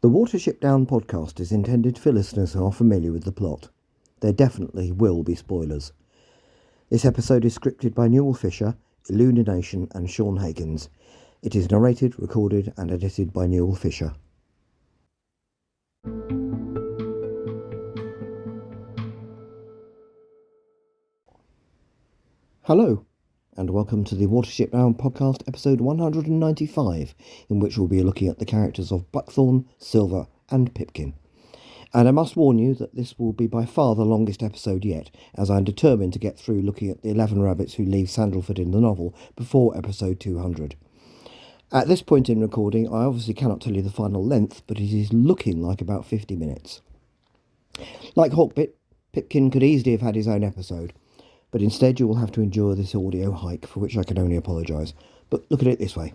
The Watership Down podcast is intended for listeners who are familiar with the plot. There definitely will be spoilers. This episode is scripted by Newell Fisher, Illunination and Sean Hagins. It is narrated, recorded and edited by Newell Fisher. Hello, and welcome to the Watership Down podcast episode 195, in which we'll be looking at the characters of Buckthorn, Silver and Pipkin. And I must warn you that this will be by far the longest episode yet, as I'm determined to get through looking at the 11 rabbits who leave Sandalford in the novel before episode 200. At this point in recording, I obviously cannot tell you the final length, but it is looking like about 50 minutes. Like Hawkbit, Pipkin could easily have had his own episode, but instead you will have to endure this audio hike, for which I can only apologise. But look at it this way.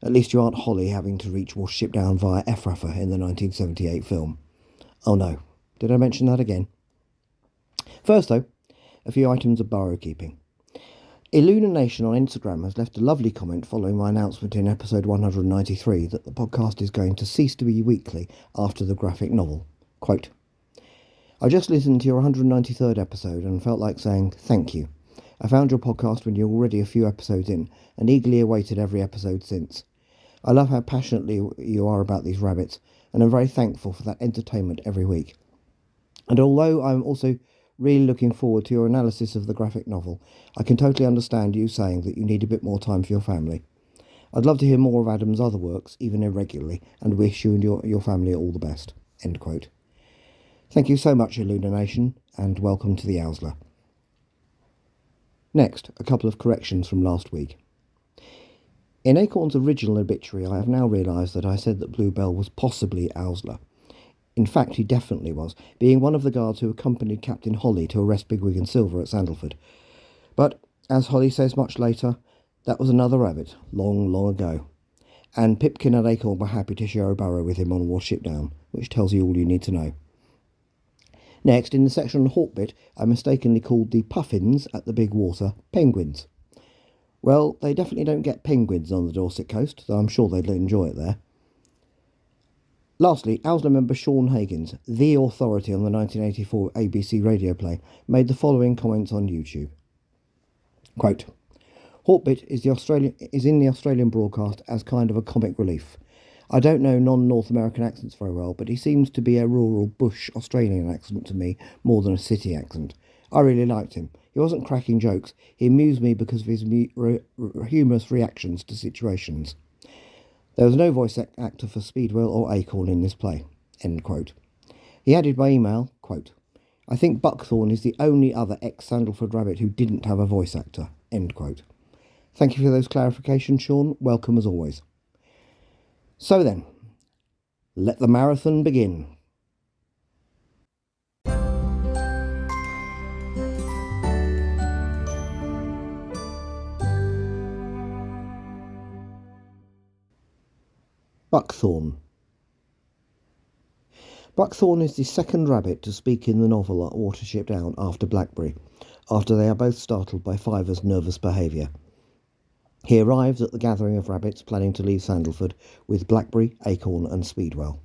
At least you aren't Holly having to reach Watership Down via Efratha in the 1978 film. Oh no, did I mention that again? First though, a few items of burrow keeping. Illunination on Instagram has left a lovely comment following my announcement in episode 193 that the podcast is going to cease to be weekly after the graphic novel. Quote, I just listened to your 193rd episode and felt like saying thank you. I found your podcast when you were already a few episodes in and eagerly awaited every episode since. I love how passionately you are about these rabbits and I'm very thankful for that entertainment every week. And although I'm also really looking forward to your analysis of the graphic novel, I can totally understand you saying that you need a bit more time for your family. I'd love to hear more of Adam's other works, even irregularly, and wish you and your family all the best. End quote. Thank you so much, Illumination, and welcome to the Owsler. Next, a couple of corrections from last week. In Acorn's original obituary, I have now realised that I said that Bluebell was possibly Owsler. In fact, he definitely was, being one of the guards who accompanied Captain Holly to arrest Bigwig and Silver at Sandalford. But, as Holly says much later, that was another rabbit, long, long ago. And Pipkin and Acorn were happy to share a burrow with him on Watership Down, which tells you all you need to know. Next, in the section on Hawkbit, I mistakenly called the puffins at the big water penguins. Well, they definitely don't get penguins on the Dorset coast, though I'm sure they'd enjoy it there. Lastly, Owsler member Sean Hagins, the authority on the 1984 ABC radio play, made the following comments on YouTube. Quote, Hawkbit is in the Australian broadcast as kind of a comic relief. I don't know non-North American accents very well, but he seems to be a rural bush Australian accent to me more than a city accent. I really liked him. He wasn't cracking jokes. He amused me because of his humorous reactions to situations. There was no voice actor for Speedwell or Acorn in this play. End quote. He added by email, quote, I think Buckthorn is the only other ex-Sandalford rabbit who didn't have a voice actor. End quote. Thank you for those clarifications, Sean. Welcome as always. So then, let the marathon begin. Buckthorn. Buckthorn is the second rabbit to speak in the novel at Watership Down after Blackberry, after they are both startled by Fiver's nervous behaviour. He arrives at the gathering of rabbits planning to leave Sandalford with Blackberry, Acorn and Speedwell.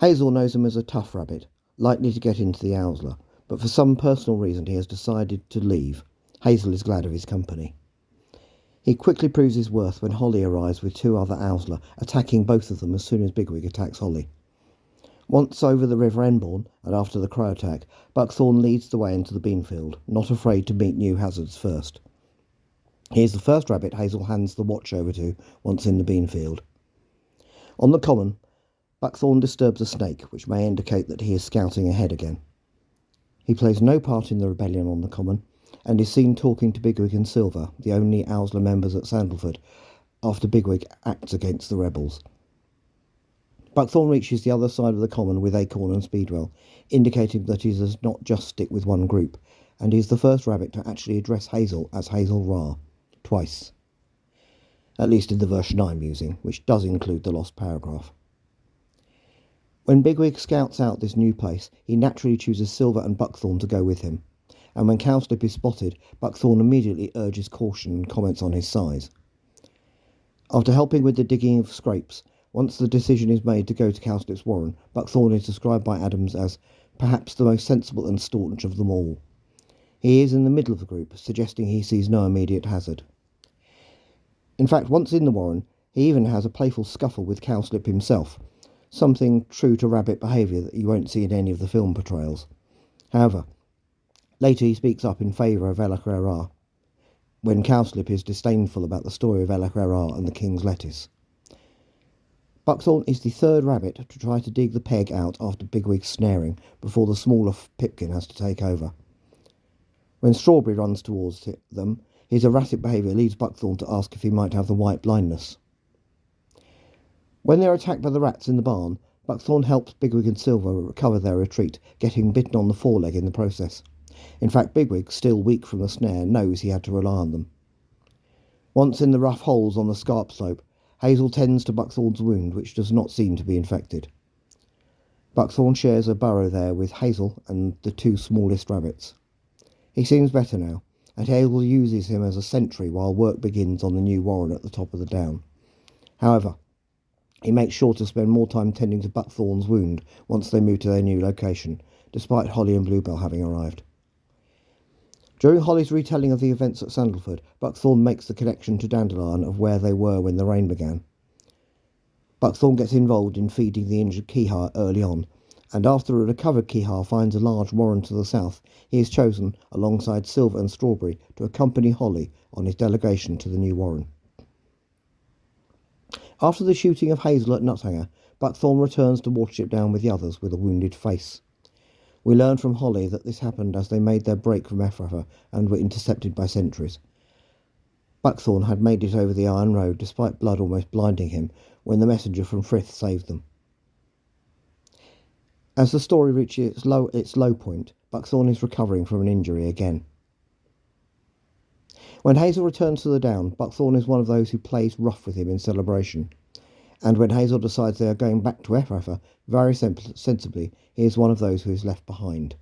Hazel knows him as a tough rabbit, likely to get into the Owsler, but for some personal reason he has decided to leave. Hazel is glad of his company. He quickly proves his worth when Holly arrives with two other Owsler, attacking both of them as soon as Bigwig attacks Holly. Once over the River Enbourne, and after the crow attack, Buckthorn leads the way into the beanfield, not afraid to meet new hazards first. He is the first rabbit Hazel hands the watch over to once in the beanfield. On the common, Buckthorn disturbs a snake, which may indicate that he is scouting ahead again. He plays no part in the rebellion on the common, and is seen talking to Bigwig and Silver, the only Owsler members at Sandalford, after Bigwig acts against the rebels. Buckthorn reaches the other side of the common with Acorn and Speedwell, indicating that he does not just stick with one group, and he is the first rabbit to actually address Hazel as Hazel Ra. Twice. At least in the version I'm using, which does include the lost paragraph. When Bigwig scouts out this new place, he naturally chooses Silver and Buckthorn to go with him, and when Cowslip is spotted, Buckthorn immediately urges caution and comments on his size. After helping with the digging of scrapes, Once the decision is made to go to Cowslip's warren, Buckthorn is described by Adams as perhaps the most sensible and staunch of them all. He is in the middle of the group, suggesting he sees no immediate hazard. In fact, once in the warren, he even has a playful scuffle with Cowslip himself, something true to rabbit behaviour that you won't see in any of the film portrayals. However, later he speaks up in favour of Ella when Cowslip is disdainful about the story of Ella and the King's Lettuce. Buckthorn is the third rabbit to try to dig the peg out after Bigwig's snaring before the smaller Pipkin has to take over. When Strawberry runs towards them, his erratic behaviour leads Buckthorn to ask if he might have the white blindness. When they are attacked by the rats in the barn, Buckthorn helps Bigwig and Silver recover their retreat, getting bitten on the foreleg in the process. In fact, Bigwig, still weak from the snare, knows he had to rely on them. Once in the rough holes on the scarp slope, Hazel tends to Buckthorn's wound, which does not seem to be infected. Buckthorn shares a burrow there with Hazel and the two smallest rabbits. He seems better now, and Hazel uses him as a sentry while work begins on the new warren at the top of the down. However, he makes sure to spend more time tending to Buckthorn's wound once they move to their new location, despite Holly and Bluebell having arrived. During Holly's retelling of the events at Sandalford, Buckthorn makes the connection to Dandelion of where they were when the rain began. Buckthorn gets involved in feeding the injured Keehar early on, and after a recovered Keehar finds a large warren to the south, he is chosen, alongside Silver and Strawberry, to accompany Holly on his delegation to the new warren. After the shooting of Hazel at Nuthanger, Buckthorn returns to Watership Down with the others with a wounded face. We learn from Holly that this happened as they made their break from Ephrata and were intercepted by sentries. Buckthorn had made it over the Iron Road despite blood almost blinding him when the messenger from Frith saved them. As the story reaches its low point, Buckthorn is recovering from an injury again. When Hazel returns to the Down, Buckthorn is one of those who plays rough with him in celebration. And when Hazel decides they are going back to Ephrata, very sensibly, he is one of those who is left behind.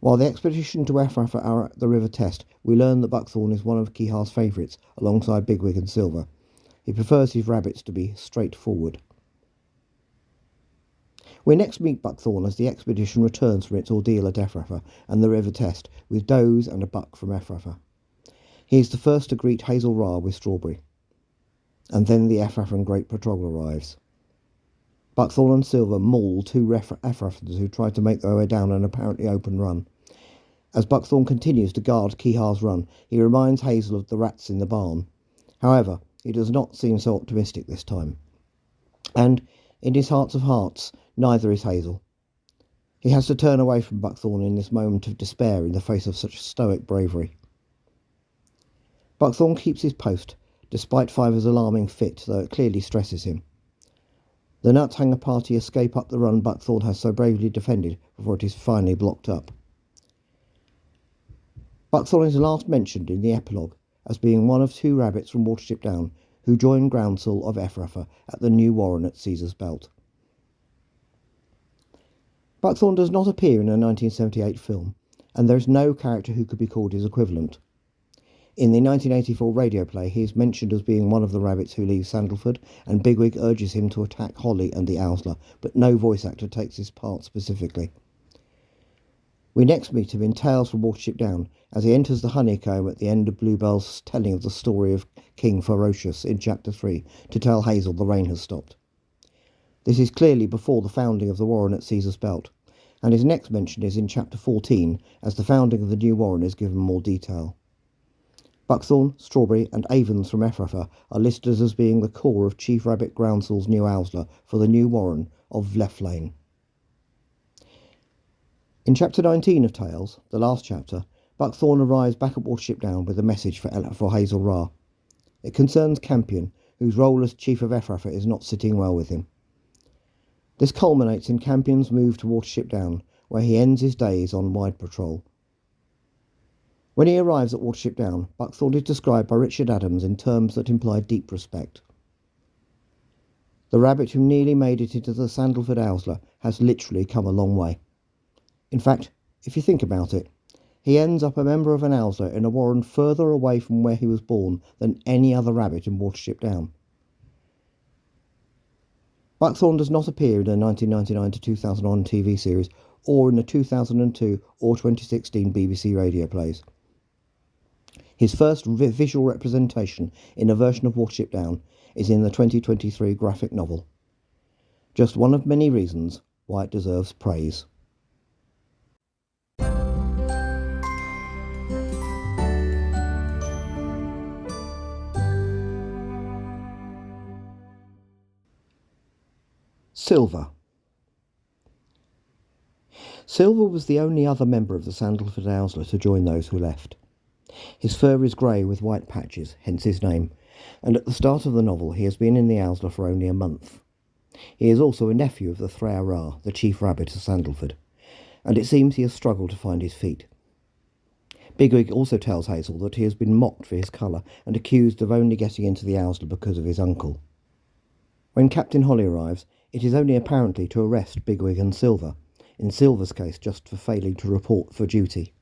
While the expedition to Ephrata are at the River Test, we learn that Buckthorn is one of Keehar's favourites, alongside Bigwig and Silver. He prefers his rabbits to be straightforward. We next meet Buckthorn as the expedition returns from its ordeal at Ephrata and the River Test, with does and a buck from Ephrata. He is the first to greet Hazel Ra with Strawberry. And then the Ephratan Great Patrol arrives. Buckthorn and Silver maul two Ephratans who try to make their way down an apparently open run. As Buckthorn continues to guard Keehar's run, he reminds Hazel of the rats in the barn. However, he does not seem so optimistic this time. And, in his heart of hearts, neither is Hazel. He has to turn away from Buckthorn in this moment of despair in the face of such stoic bravery. Buckthorn keeps his post, despite Fiver's alarming fit, though it clearly stresses him. The Nuthanger party escape up the run Buckthorn has so bravely defended before it is finally blocked up. Buckthorn is last mentioned in the epilogue as being one of two rabbits from Watership Down who joined Groundsel of Ephrata at the new warren at Caesar's Belt. Buckthorn does not appear in a 1978 film, and there is no character who could be called his equivalent. In the 1984 radio play, he is mentioned as being one of the rabbits who leave Sandalford, and Bigwig urges him to attack Holly and the Owsler, but no voice actor takes his part specifically. We next meet him in Tales from Watership Down, as he enters the honeycomb at the end of Bluebell's telling of the story of King Ferocious in Chapter 3, to tell Hazel the rain has stopped. This is clearly before the founding of the warren at Caesar's Belt, and his next mention is in Chapter 14, as the founding of the new warren is given more detail. Buckthorn, Strawberry and Avens from Ephrata are listed as being the core of Chief Rabbit Groundsel's new Owsler for the new warren of Leflane. In Chapter 19 of Tales, the last chapter, Buckthorn arrives back at Watership Down with a message for Hazel Ra. It concerns Campion, whose role as Chief of Ephrata is not sitting well with him. This culminates in Campion's move to Watership Down, where he ends his days on wide patrol. When he arrives at Watership Down, Buckthorn is described by Richard Adams in terms that imply deep respect. The rabbit who nearly made it into the Sandalford Owsler has literally come a long way. In fact, if you think about it, he ends up a member of an Owsler in a warren further away from where he was born than any other rabbit in Watership Down. Buckthorn does not appear in the 1999 to 2001 TV series or in the 2002 or 2016 BBC radio plays. His first visual representation in a version of Watership Down is in the 2023 graphic novel. Just one of many reasons why it deserves praise. Silver. Silver was the only other member of the Sandalford Owsler to join those who left. His fur is grey with white patches, hence his name, and at the start of the novel he has been in the Owsler for only a month. He is also a nephew of the Threa Ra, the chief rabbit of Sandalford, and it seems he has struggled to find his feet. Bigwig also tells Hazel that he has been mocked for his colour and accused of only getting into the Owsler because of his uncle. When Captain Holly arrives, it is only apparently to arrest Bigwig and Silver, in Silver's case just for failing to report for duty.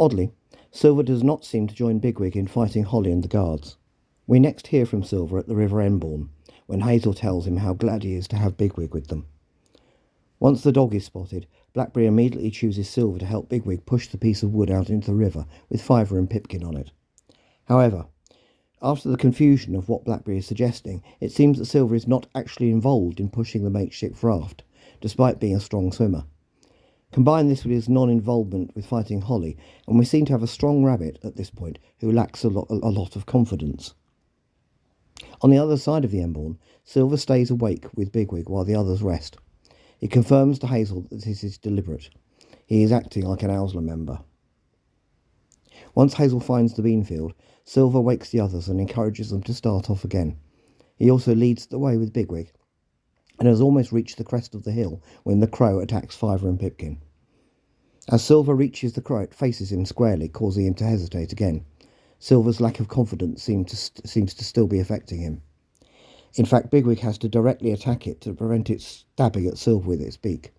Oddly, Silver does not seem to join Bigwig in fighting Holly and the guards. We next hear from Silver at the River Enbourne, when Hazel tells him how glad he is to have Bigwig with them. Once the dog is spotted, Blackberry immediately chooses Silver to help Bigwig push the piece of wood out into the river with Fiver and Pipkin on it. However, after the confusion of what Blackberry is suggesting, it seems that Silver is not actually involved in pushing the makeshift raft, despite being a strong swimmer. Combine this with his non-involvement with fighting Holly, and we seem to have a strong rabbit at this point who lacks a lot of confidence. On the other side of the Enbourne, Silver stays awake with Bigwig while the others rest. He confirms to Hazel that this is deliberate. He is acting like an Owsler member. Once Hazel finds the beanfield, Silver wakes the others and encourages them to start off again. He also leads the way with Bigwig, and has almost reached the crest of the hill when the crow attacks Fiver and Pipkin. As Silver reaches the crow, it faces him squarely, causing him to hesitate again. Silver's lack of confidence seems to still be affecting him. In fact, Bigwig has to directly attack it to prevent it stabbing at Silver with its beak.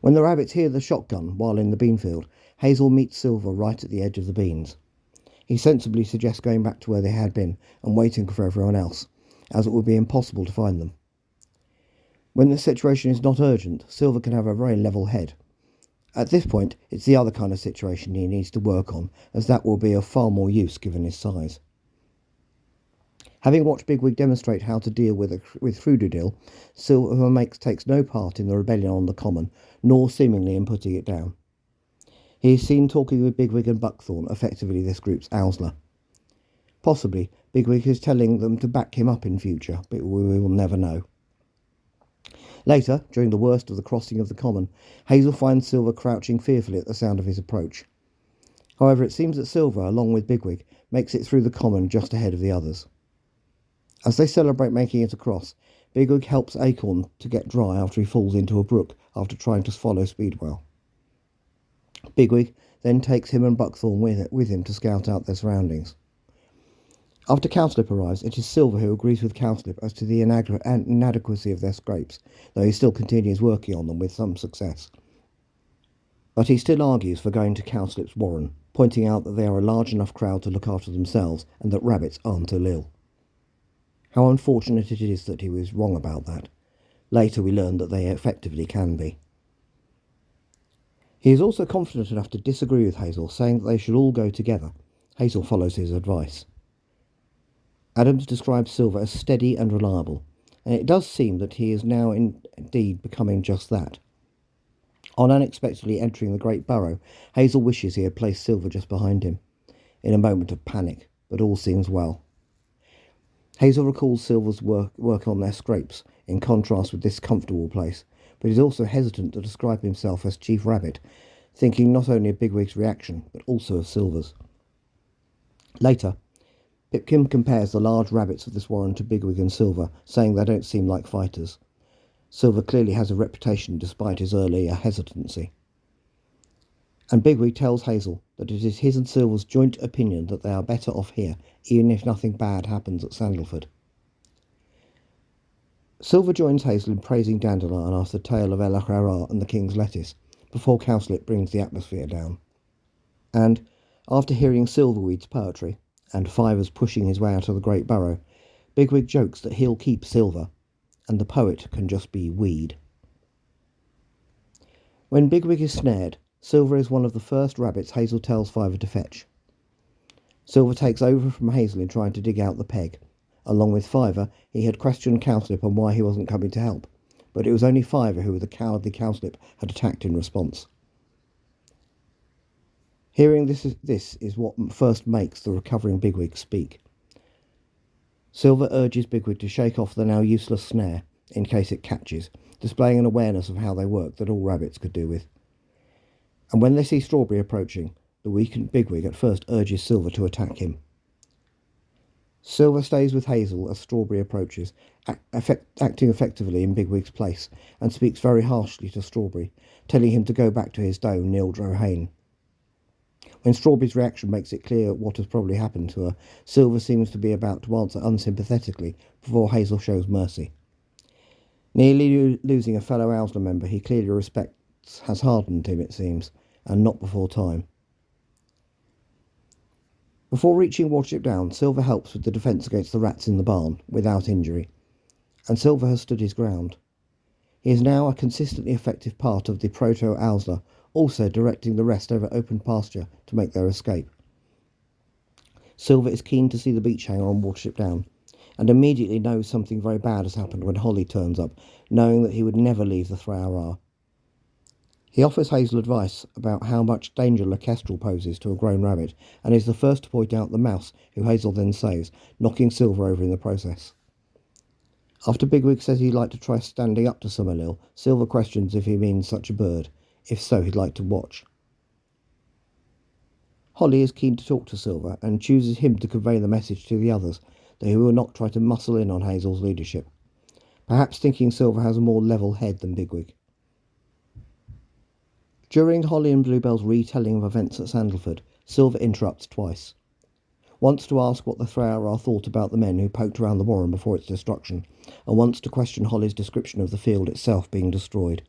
When the rabbits hear the shotgun while in the beanfield, Hazel meets Silver right at the edge of the beans. He sensibly suggests going back to where they had been and waiting for everyone else, as it would be impossible to find them. When the situation is not urgent, Silver can have a very level head. At this point, it's the other kind of situation he needs to work on, as that will be of far more use given his size. Having watched Bigwig demonstrate how to deal with Fruidodil, Silver takes no part in the rebellion on the common, nor seemingly in putting it down. He is seen talking with Bigwig and Buckthorn, effectively this group's Owsler. Possibly, Bigwig is telling them to back him up in future, but we will never know. Later, during the worst of the crossing of the common, Hazel finds Silver crouching fearfully at the sound of his approach. However, it seems that Silver, along with Bigwig, makes it through the common just ahead of the others. As they celebrate making it across, Bigwig helps Acorn to get dry after he falls into a brook after trying to follow Speedwell. Bigwig then takes him and Buckthorn with him to scout out their surroundings. After Cowslip arrives, it is Silver who agrees with Cowslip as to the inadequacy of their scrapes, though he still continues working on them with some success. But he still argues for going to Cowslip's warren, pointing out that they are a large enough crowd to look after themselves and that rabbits aren't ill. How unfortunate it is that he was wrong about that. Later we learn that they effectively can be. He is also confident enough to disagree with Hazel, saying that they should all go together. Hazel follows his advice. Adams describes Silver as steady and reliable, and it does seem that he is now indeed becoming just that. On unexpectedly entering the great burrow, Hazel wishes he had placed Silver just behind him, in a moment of panic, but all seems well. Hazel recalls Silver's work on their scrapes, in contrast with this comfortable place, but is also hesitant to describe himself as Chief Rabbit, thinking not only of Bigwig's reaction, but also of Silver's. Later, Pipkin compares the large rabbits of this warren to Bigwig and Silver, saying they don't seem like fighters. Silver clearly has a reputation despite his earlier hesitancy. And Bigwig tells Hazel that it is his and Silver's joint opinion that they are better off here, even if nothing bad happens at Sandalford. Silver joins Hazel in praising Dandelion after the tale of Ella Rara and the King's Lettuce, before Cowslip brings the atmosphere down. And, after hearing Silverweed's poetry, and Fiver's pushing his way out of the Great Burrow, Bigwig jokes that he'll keep Silver, and the poet can just be weed. When Bigwig is snared, Silver is one of the first rabbits Hazel tells Fiver to fetch. Silver takes over from Hazel in trying to dig out the peg. Along with Fiver, he had questioned Cowslip on why he wasn't coming to help, but it was only Fiver who the cowardly Cowslip had attacked in response. Hearing this is what first makes the recovering Bigwig speak. Silver urges Bigwig to shake off the now useless snare, in case it catches, displaying an awareness of how they work that all rabbits could do with. And when they see Strawberry approaching, the weakened Bigwig at first urges Silver to attack him. Silver stays with Hazel as Strawberry approaches, acting effectively in Bigwig's place, and speaks very harshly to Strawberry, telling him to go back to his doe, Neil Drohane. When Strawberry's reaction makes it clear what has probably happened to her, Silver seems to be about to answer unsympathetically before Hazel shows mercy. Nearly losing a fellow Owsler member he clearly respects has hardened him, it seems, and not before time. Before reaching Watership Down, Silver helps with the defence against the rats in the barn, without injury, and Silver has stood his ground. He is now a consistently effective part of the proto-Owsler, also directing the rest over open pasture to make their escape. Silver is keen to see the beach hanger on Watership Down, and immediately knows something very bad has happened when Holly turns up, knowing that he would never leave the Thrower. He offers Hazel advice about how much danger Kestrel poses to a grown rabbit, and is the first to point out the mouse, who Hazel then saves, knocking Silver over in the process. After Bigwig says he'd like to try standing up to Summerlil, Silver questions if he means such a bird. If so, he'd like to watch. Holly is keen to talk to Silver and chooses him to convey the message to the others, that he will not try to muscle in on Hazel's leadership, perhaps thinking Silver has a more level head than Bigwig. During Holly and Bluebell's retelling of events at Sandalford, Silver interrupts twice. Once to ask what the Thrower thought about the men who poked around the warren before its destruction, and once to question Holly's description of the field itself being destroyed.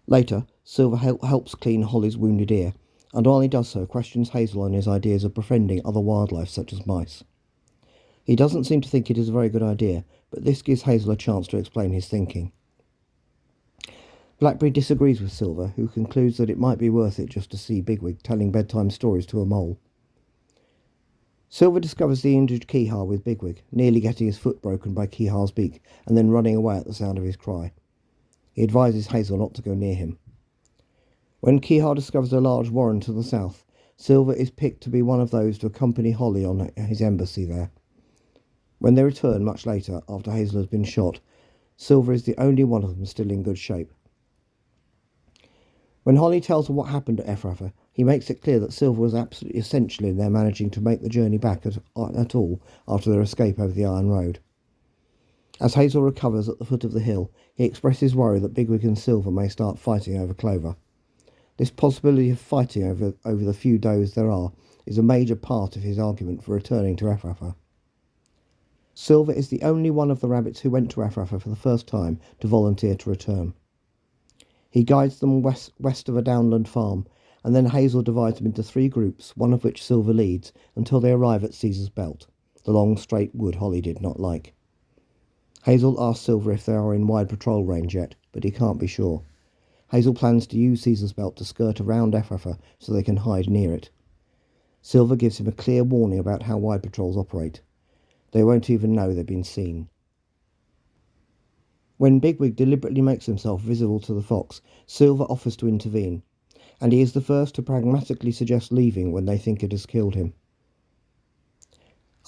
Later, Silver helps clean Holly's wounded ear, and while he does so, questions Hazel on his ideas of befriending other wildlife such as mice. He doesn't seem to think it is a very good idea, but this gives Hazel a chance to explain his thinking. Blackberry disagrees with Silver, who concludes that it might be worth it just to see Bigwig telling bedtime stories to a mole. Silver discovers the injured Keehar with Bigwig, nearly getting his foot broken by Keehar's beak, and then running away at the sound of his cry. He advises Hazel not to go near him. When Keehar discovers a large warren to the south, Silver is picked to be one of those to accompany Holly on his embassy there. When they return much later, after Hazel has been shot, Silver is the only one of them still in good shape. When Holly tells her what happened at Ephrafa, he makes it clear that Silver was absolutely essential in their managing to make the journey back at all after their escape over the Iron Road. As Hazel recovers at the foot of the hill, he expresses worry that Bigwig and Silver may start fighting over Clover. This possibility of fighting over the few does there are is a major part of his argument for returning to Ephrafa. Silver is the only one of the rabbits who went to Ephrafa for the first time to volunteer to return. He guides them west of a downland farm, and then Hazel divides them into 3 groups, one of which Silver leads, until they arrive at Caesar's Belt, the long straight wood Holly did not like. Hazel asks Silver if they are in wide patrol range yet, but he can't be sure. Hazel plans to use Caesar's Belt to skirt around Ephrafa so they can hide near it. Silver gives him a clear warning about how wide patrols operate. They won't even know they've been seen. When Bigwig deliberately makes himself visible to the fox, Silver offers to intervene, and he is the first to pragmatically suggest leaving when they think it has killed him.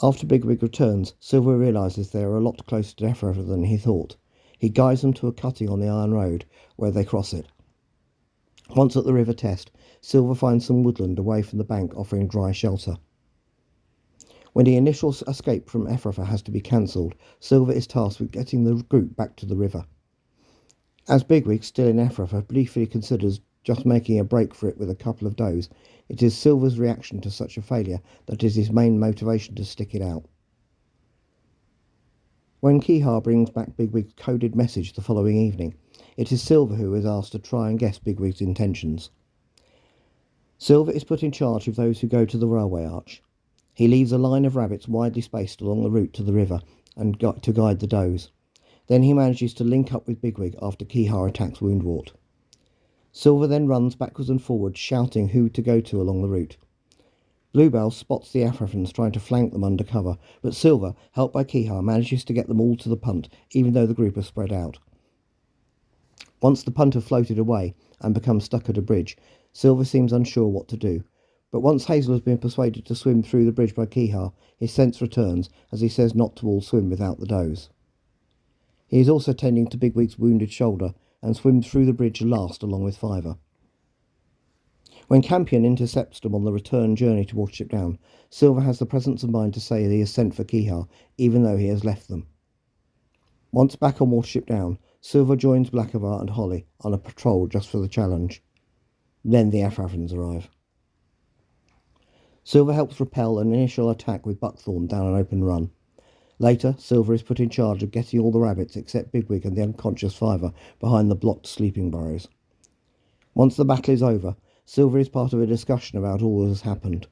After Bigwig returns, Silver realises they are a lot closer to Ephrafa than he thought. He guides them to a cutting on the Iron Road, where they cross it. Once at the River Test, Silver finds some woodland away from the bank offering dry shelter. When the initial escape from Ephrafa has to be cancelled, Silver is tasked with getting the group back to the river. As Bigwig, still in Ephrafa, briefly considers just making a break for it with a couple of does, it is Silver's reaction to such a failure that is his main motivation to stick it out. When Keehar brings back Bigwig's coded message the following evening, it is Silver who is asked to try and guess Bigwig's intentions. Silver is put in charge of those who go to the railway arch. He leaves a line of rabbits widely spaced along the route to the river and to guide the does. Then he manages to link up with Bigwig after Keehar attacks Woundwort. Silver then runs backwards and forwards, shouting who to go to along the route. Bluebell spots the Afrafans trying to flank them under cover, but Silver, helped by Keehar, manages to get them all to the punt, even though the group are spread out. Once the punt have floated away and become stuck at a bridge, Silver seems unsure what to do. But once Hazel has been persuaded to swim through the bridge by Keehar, his sense returns as he says not to all swim without the does. He is also tending to Bigwig's wounded shoulder and swims through the bridge last along with Fiver. When Campion intercepts them on the return journey to Watership Down, Silver has the presence of mind to say that he has sent for Keehar, even though he has left them. Once back on Watership Down, Silver joins Blackavar and Holly on a patrol just for the challenge. Then the Afrafans arrive. Silver helps repel an initial attack with Buckthorn down an open run. Later, Silver is put in charge of getting all the rabbits except Bigwig and the unconscious Fiver behind the blocked sleeping burrows. Once the battle is over, Silver is part of a discussion about all that has happened,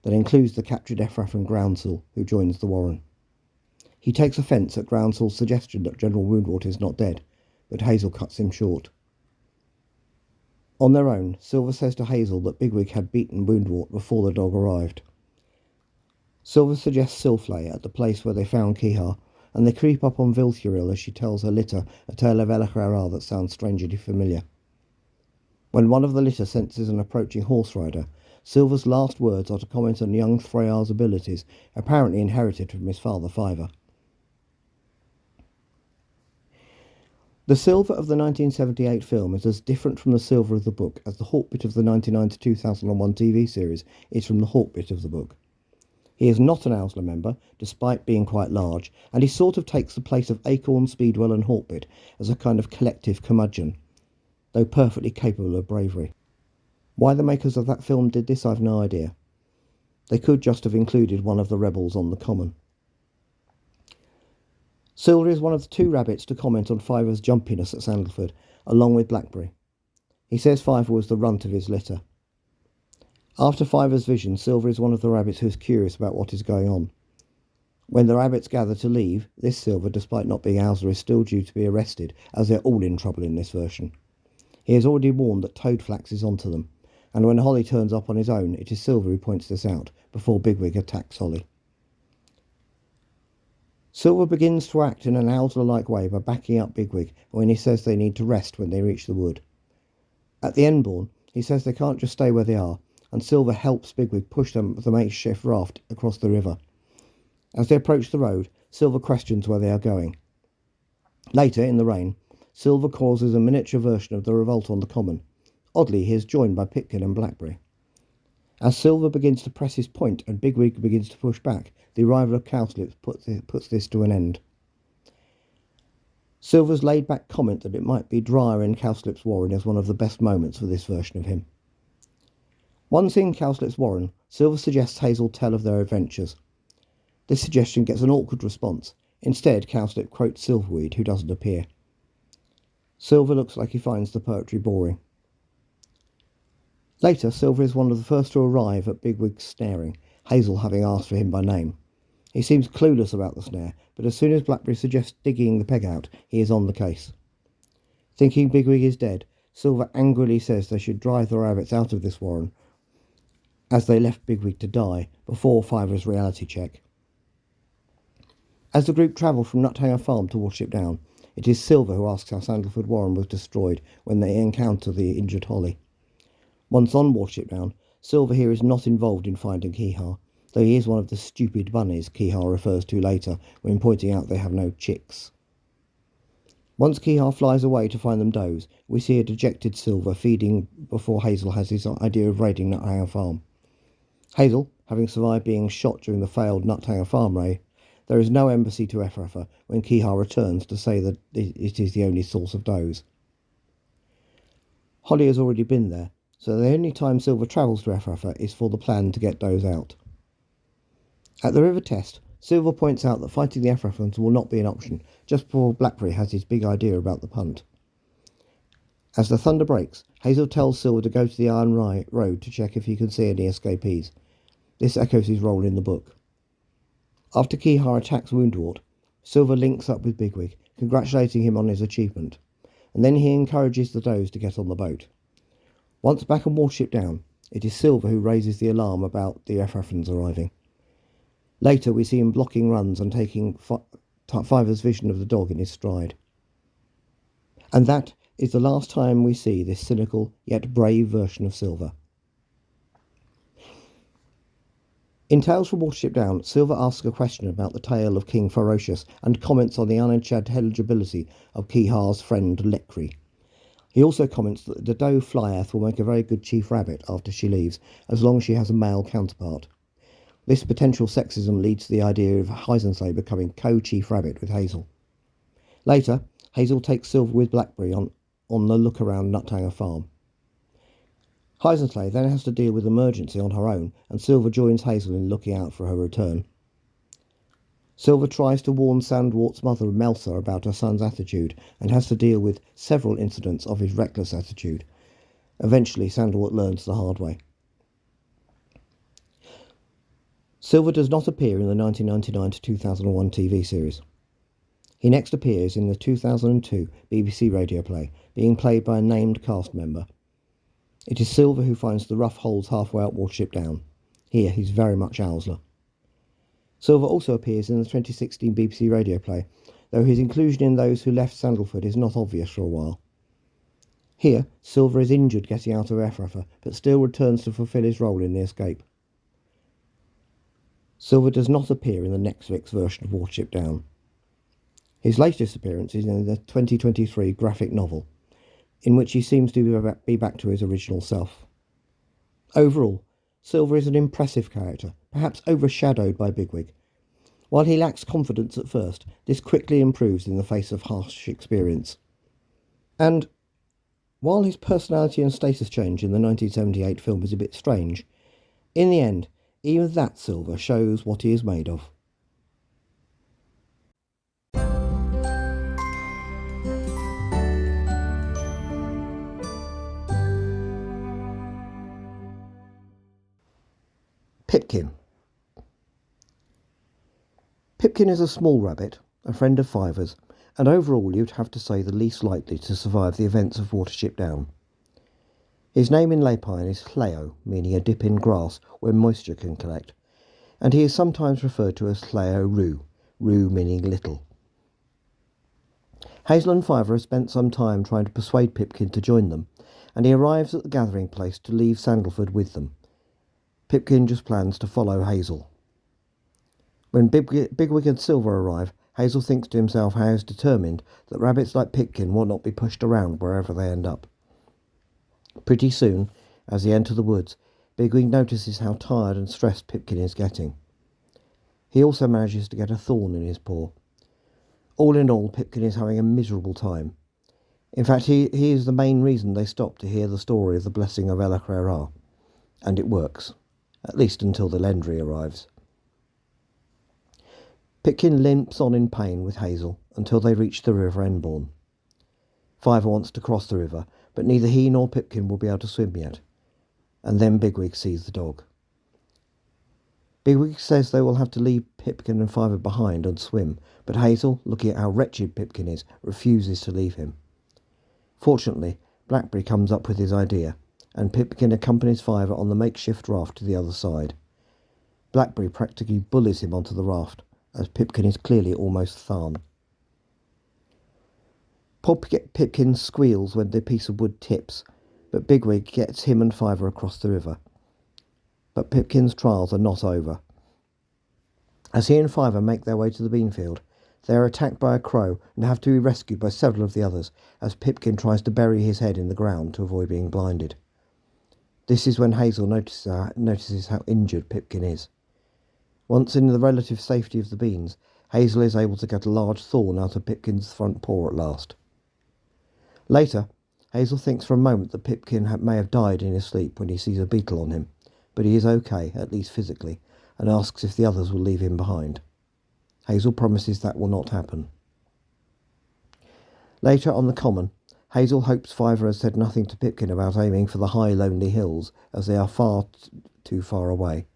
that includes the captured Efrafan Groundsel, who joins the Warren. He takes offence at Groundsel's suggestion that General Woundwort is not dead, but Hazel cuts him short. On their own, Silver says to Hazel that Bigwig had beaten Woundwort before the dog arrived. Silver suggests Silflay at the place where they found Keehar, and they creep up on Vilthuril as she tells her litter a tale of Elachara that sounds strangely familiar. When one of the litter senses an approaching horse rider, Silver's last words are to comment on young Freyar's abilities, apparently inherited from his father Fiver. The Silver of the 1978 film is as different from the Silver of the book as the Hawkbit of the 1990-2001 TV series is from the Hawkbit of the book. He is not an Owsla member, despite being quite large, and he sort of takes the place of Acorn, Speedwell and Hawkbit as a kind of collective curmudgeon, though perfectly capable of bravery. Why the makers of that film did this, I've no idea. They could just have included one of the rebels on the common. Silver is one of the two rabbits to comment on Fiver's jumpiness at Sandalford, along with Blackberry. He says Fiver was the runt of his litter. After Fiver's vision, Silver is one of the rabbits who is curious about what is going on. When the rabbits gather to leave, this Silver, despite not being Owsla, is still due to be arrested, as they're all in trouble in this version. He has already warned that Toadflax is onto them, and when Holly turns up on his own, it is Silver who points this out, before Bigwig attacks Holly. Silver begins to act in an Owsla-like way by backing up Bigwig when he says they need to rest when they reach the wood. At the Endbourne, he says they can't just stay where they are, and Silver helps Bigwig push them with the makeshift raft across the river. As they approach the road, Silver questions where they are going. Later, in the rain, Silver causes a miniature version of the revolt on the common. Oddly, he is joined by Pipkin and Blackberry. As Silver begins to press his point and Bigwig begins to push back, the arrival of Cowslips puts this to an end. Silver's laid-back comment that it might be drier in Cowslip's Warren is one of the best moments for this version of him. Once in Cowslip's Warren, Silver suggests Hazel tell of their adventures. This suggestion gets an awkward response. Instead, Cowslip quotes Silverweed, who doesn't appear. Silver looks like he finds the poetry boring. Later, Silver is one of the first to arrive at Bigwig's snaring, Hazel having asked for him by name. He seems clueless about the snare, but as soon as Blackberry suggests digging the peg out, he is on the case. Thinking Bigwig is dead, Silver angrily says they should drive the rabbits out of this warren, as they left Bigwig to die before Fiver's reality check. As the group travel from Nuthanger Farm to Watership Down, it is Silver who asks how Sandalford Warren was destroyed when they encounter the injured Holly. Once on Watership Down, Silver here is not involved in finding Keehar, though he is one of the stupid bunnies Keehar refers to later when pointing out they have no chicks. Once Keehar flies away to find them does, we see a dejected Silver feeding before Hazel has his idea of raiding Nuthanger Farm. Hazel, having survived being shot during the failed Nuthanger Farm raid, there is no embassy to Efrafa when Keehar returns to say that it is the only source of does. Holly has already been there, so the only time Silver travels to Efrafa is for the plan to get does out. At the river test, Silver points out that fighting the Efrafans will not be an option, just before Blackberry has his big idea about the punt. As the thunder breaks, Hazel tells Silver to go to the Iron Road to check if he can see any escapees. This echoes his role in the book. After Kihar attacks Woundwort, Silver links up with Bigwig, congratulating him on his achievement, and then he encourages the Does to get on the boat. Once back on Watership Down, it is Silver who raises the alarm about the Efrafans arriving. Later we see him blocking runs and taking Fiver's vision of the dog in his stride. And that is the last time we see this cynical yet brave version of Silver. In Tales from Watership Down, Silver asks a question about the tale of King Ferocious and comments on the unintelligibility of Kihar's friend Lekri. He also comments that the doe Flyeth will make a very good chief rabbit after she leaves, as long as she has a male counterpart. This potential sexism leads to the idea of Hagins becoming co-chief rabbit with Hazel. Later, Hazel takes Silver with Blackberry on the look around Nuthanger Farm. Hagins then has to deal with emergency on her own, and Silver joins Hazel in looking out for her return. Silver tries to warn Sandwort's mother Melsa about her son's attitude, and has to deal with several incidents of his reckless attitude. Eventually, Sandwort learns the hard way. Silver does not appear in the 1999 to 2001 TV series. He next appears in the 2002 BBC radio play, being played by a named cast member. It is Silver who finds the rough holes halfway up Watership Down. Here he's very much Owsler. Silver also appears in the 2016 BBC radio play, though his inclusion in Those Who Left Sandalford is not obvious for a while. Here, Silver is injured getting out of Efrafa, but still returns to fulfil his role in the escape. Silver does not appear in the Netflix version of Watership Down. His latest appearance is in the 2023 graphic novel, in which he seems to be back to his original self. Overall, Silver is an impressive character, perhaps overshadowed by Bigwig. While he lacks confidence at first, this quickly improves in the face of harsh experience. And while his personality and status change in the 1978 film is a bit strange, in the end, even that Silver shows what he is made of. Pipkin. Pipkin is a small rabbit, a friend of Fiver's, and overall you'd have to say the least likely to survive the events of Watership Down. His name in Lapine is Hleo, meaning a dip in grass where moisture can collect, and he is sometimes referred to as Hleo Roo, Roo meaning little. Hazel and Fiver have spent some time trying to persuade Pipkin to join them, and he arrives at the gathering place to leave Sandalford with them. Pipkin just plans to follow Hazel. When Bigwig and Silver arrive, Hazel thinks to himself how he is determined that rabbits like Pipkin will not be pushed around wherever they end up. Pretty soon, as they enter the woods, Bigwig notices how tired and stressed Pipkin is getting. He also manages to get a thorn in his paw. All in all, Pipkin is having a miserable time. In fact, he is the main reason they stop to hear the story of the blessing of Elacrera. And it works. At least until the Lendry arrives. Pipkin limps on in pain with Hazel until they reach the river Enbourne. Fiver wants to cross the river, but neither he nor Pipkin will be able to swim yet. And then Bigwig sees the dog. Bigwig says they will have to leave Pipkin and Fiver behind and swim, but Hazel, looking at how wretched Pipkin is, refuses to leave him. Fortunately, Blackberry comes up with his idea, and Pipkin accompanies Fiver on the makeshift raft to the other side. Blackberry practically bullies him onto the raft, as Pipkin is clearly almost thawed. Poor Pipkin squeals when the piece of wood tips, but Bigwig gets him and Fiver across the river. But Pipkin's trials are not over. As he and Fiver make their way to the beanfield, they are attacked by a crow and have to be rescued by several of the others, as Pipkin tries to bury his head in the ground to avoid being blinded. This is when Hazel notices how injured Pipkin is. Once in the relative safety of the beans, Hazel is able to get a large thorn out of Pipkin's front paw at last. Later, Hazel thinks for a moment that Pipkin may have died in his sleep when he sees a beetle on him, but he is okay, at least physically, and asks if the others will leave him behind. Hazel promises that will not happen. Later on the common, Hazel hopes Fiver has said nothing to Pipkin about aiming for the high lonely hills, as they are far too far away.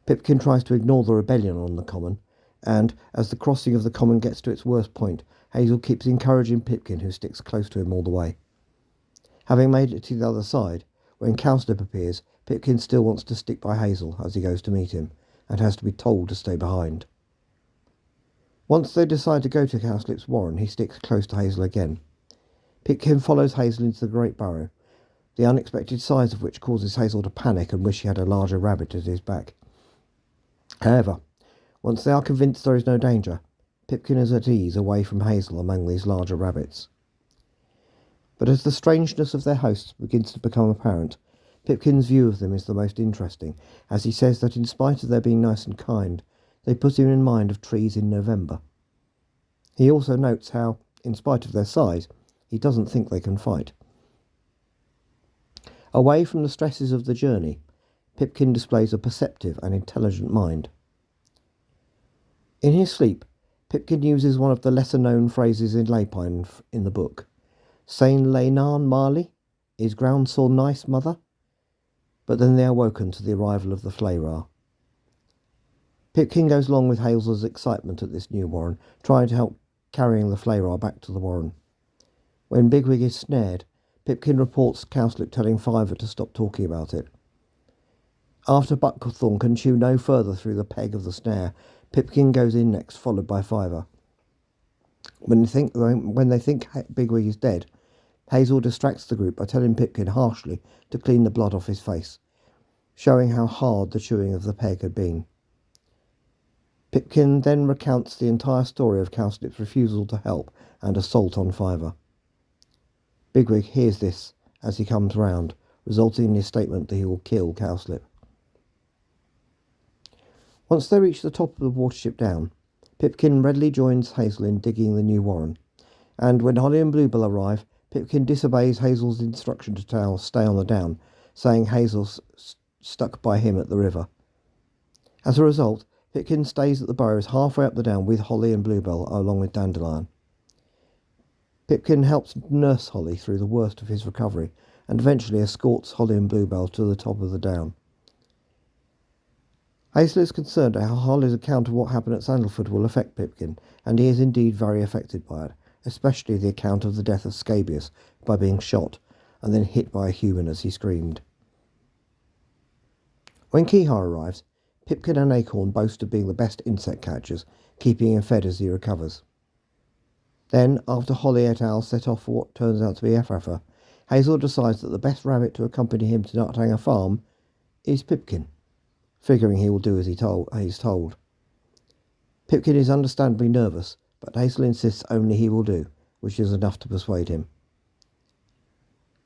Pipkin tries to ignore the rebellion on the common, and as the crossing of the common gets to its worst point, Hazel keeps encouraging Pipkin, who sticks close to him all the way. Having made it to the other side, when Cowslip appears, Pipkin still wants to stick by Hazel as he goes to meet him, and has to be told to stay behind. Once they decide to go to Cowslip's warren, he sticks close to Hazel again. Pipkin follows Hazel into the great burrow, the unexpected size of which causes Hazel to panic and wish he had a larger rabbit at his back. However, once they are convinced there is no danger, Pipkin is at ease away from Hazel among these larger rabbits. But as the strangeness of their hosts begins to become apparent, Pipkin's view of them is the most interesting, as he says that in spite of their being nice and kind, they put him in mind of trees in November. He also notes how, in spite of their size, he doesn't think they can fight. Away from the stresses of the journey, Pipkin displays a perceptive and intelligent mind. In his sleep, Pipkin uses one of the lesser-known phrases in Lapine in the book. "Sain Lainan Marley? Is ground so nice, mother?" But then they are woken to the arrival of the Flayra. Pipkin goes along with Hazel's excitement at this new warren, trying to help carrying the Flayra back to the warren. When Bigwig is snared, Pipkin reports Cowslip telling Fiver to stop talking about it. After Buckthorn can chew no further through the peg of the snare, Pipkin goes in next, followed by Fiver. When they think Bigwig is dead, Hazel distracts the group by telling Pipkin harshly to clean the blood off his face, showing how hard the chewing of the peg had been. Pipkin then recounts the entire story of Cowslip's refusal to help and assault on Fiver. Bigwig hears this as he comes round, resulting in his statement that he will kill Cowslip. Once they reach the top of the Watership Down, Pipkin readily joins Hazel in digging the new warren, and when Holly and Bluebell arrive, Pipkin disobeys Hazel's instruction to stay on the down, saying Hazel's stuck by him at the river. As a result, Pipkin stays at the burrows halfway up the down with Holly and Bluebell along with Dandelion. Pipkin helps nurse Holly through the worst of his recovery, and eventually escorts Holly and Bluebell to the top of the down. Hazel is concerned at how Holly's account of what happened at Sandalford will affect Pipkin, and he is indeed very affected by it, especially the account of the death of Scabious by being shot and then hit by a human as he screamed. When Keehar arrives, Pipkin and Acorn boast of being the best insect catchers, keeping him fed as he recovers. Then, after Holly et al. Set off for what turns out to be Ephrafa, Hazel decides that the best rabbit to accompany him to Nuthanger Farm is Pipkin, figuring he will do as he's told. Pipkin is understandably nervous, but Hazel insists only he will do, which is enough to persuade him.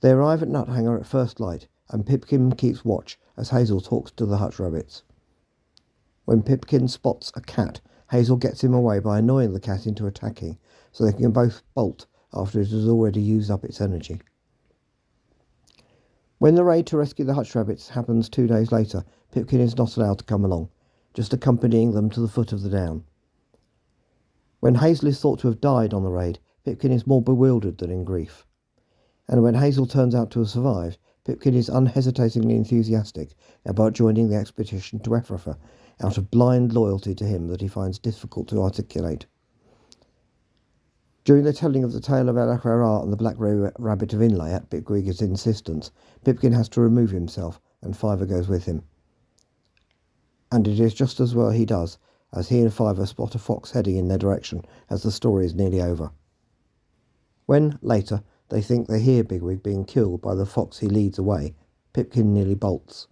They arrive at Nuthanger at first light, and Pipkin keeps watch as Hazel talks to the hutch rabbits. When Pipkin spots a cat, Hazel gets him away by annoying the cat into attacking, so they can both bolt after it has already used up its energy. When the raid to rescue the hutch rabbits happens 2 days later, Pipkin is not allowed to come along, just accompanying them to the foot of the down. When Hazel is thought to have died on the raid, Pipkin is more bewildered than in grief. And when Hazel turns out to have survived, Pipkin is unhesitatingly enthusiastic about joining the expedition to Ephrafa, out of blind loyalty to him that he finds difficult to articulate. During the telling of the tale of El Akhara and the Black Rabbit of Inlay at Bigwig's insistence, Pipkin has to remove himself, and Fiver goes with him. And it is just as well he does, as he and Fiver spot a fox heading in their direction as the story is nearly over. When, later, they think they hear Bigwig being killed by the fox he leads away, Pipkin nearly bolts.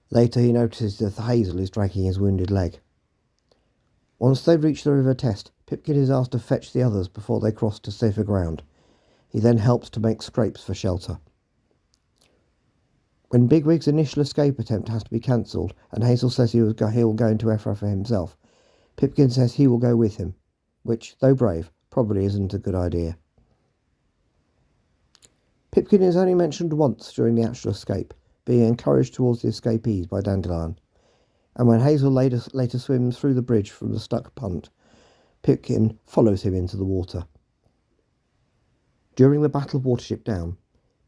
Later he notices that Hazel is dragging his wounded leg. Once they reach the River Test, Pipkin is asked to fetch the others before they cross to safer ground. He then helps to make scrapes for shelter. When Bigwig's initial escape attempt has to be cancelled, and Hazel says he will go into Ephrafa himself, Pipkin says he will go with him, which, though brave, probably isn't a good idea. Pipkin is only mentioned once during the actual escape, being encouraged towards the escapees by Dandelion, and when Hazel later swims through the bridge from the stuck punt, Pipkin follows him into the water. During the Battle of Watership Down,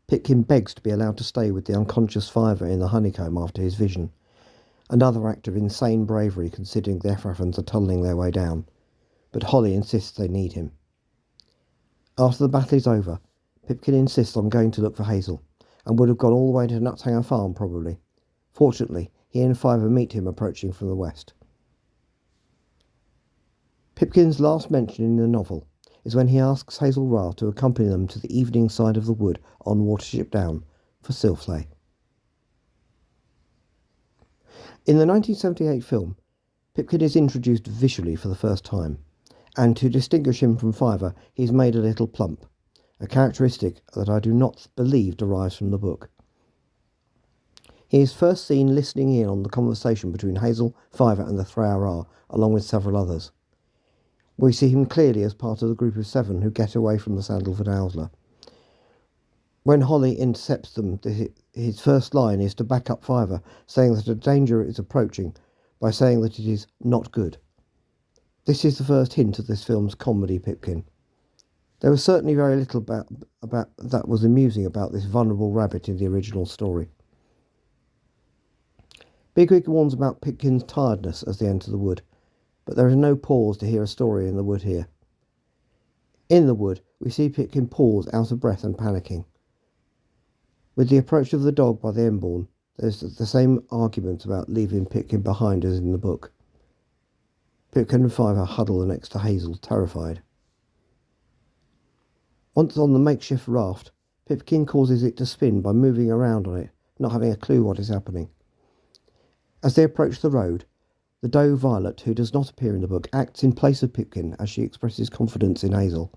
Pipkin begs to be allowed to stay with the unconscious Fiver in the honeycomb after his vision, Another act of insane bravery considering the Ephrathans are tunneling their way down, but Holly insists they need him. After the battle is over, Pipkin insists on going to look for Hazel, and would have gone all the way to Nuthanger Farm probably. Fortunately, he and Fiver meet him approaching from the west. Pipkin's last mention in the novel is when he asks Hazel Ra to accompany them to the evening side of the wood on Watership Down for Silflay. In the 1978 film, Pipkin is introduced visually for the first time, and to distinguish him from Fiver, he is made a little plump, a characteristic that I do not believe derives from the book. He is first seen listening in on the conversation between Hazel, Fiver and the Threa Ra, along with several others. We see him clearly as part of the group of 7 who get away from the Sandalford Owsler. When Holly intercepts them, his first line is to back up Fiver, saying that a danger is approaching by saying that it is not good. This is the first hint of this film's comedy Pipkin. There was certainly very little about that was amusing about this vulnerable rabbit in the original story. Bigwig warns about Pipkin's tiredness as they enter the wood, but there is no pause to hear a story in the wood here. In the wood, we see Pipkin pause, out of breath and panicking. With the approach of the dog by the Emborn, there's the same argument about leaving Pipkin behind as in the book. Pipkin and Fiver huddle next to Hazel, terrified. Once on the makeshift raft, Pipkin causes it to spin by moving around on it, not having a clue what is happening. As they approach the road, the doe Violet, who does not appear in the book, acts in place of Pipkin as she expresses confidence in Hazel.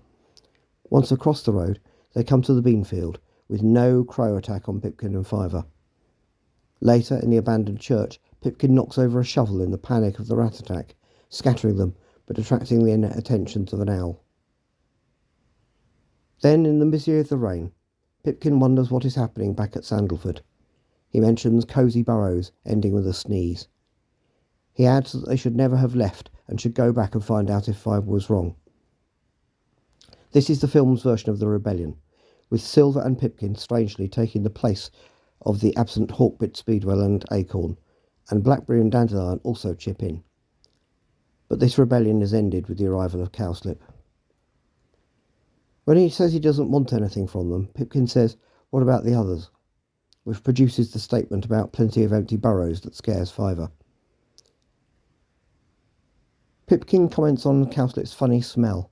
Once across the road, they come to the bean field, with no crow attack on Pipkin and Fiver. Later, in the abandoned church, Pipkin knocks over a shovel in the panic of the rat attack, scattering them, but attracting the attentions of an owl. Then, in the misery of the rain, Pipkin wonders what is happening back at Sandalford. He mentions cosy burrows, ending with a sneeze. He adds that they should never have left, and should go back and find out if Fiver was wrong. This is the film's version of the rebellion, with Silver and Pipkin strangely taking the place of the absent Hawkbit, Speedwell and Acorn, and Blackberry and Dandelion also chip in. But this rebellion is ended with the arrival of Cowslip. When he says he doesn't want anything from them, Pipkin says, "What about the others?" which produces the statement about plenty of empty burrows that scares Fiver. Pipkin comments on Cowslip's funny smell.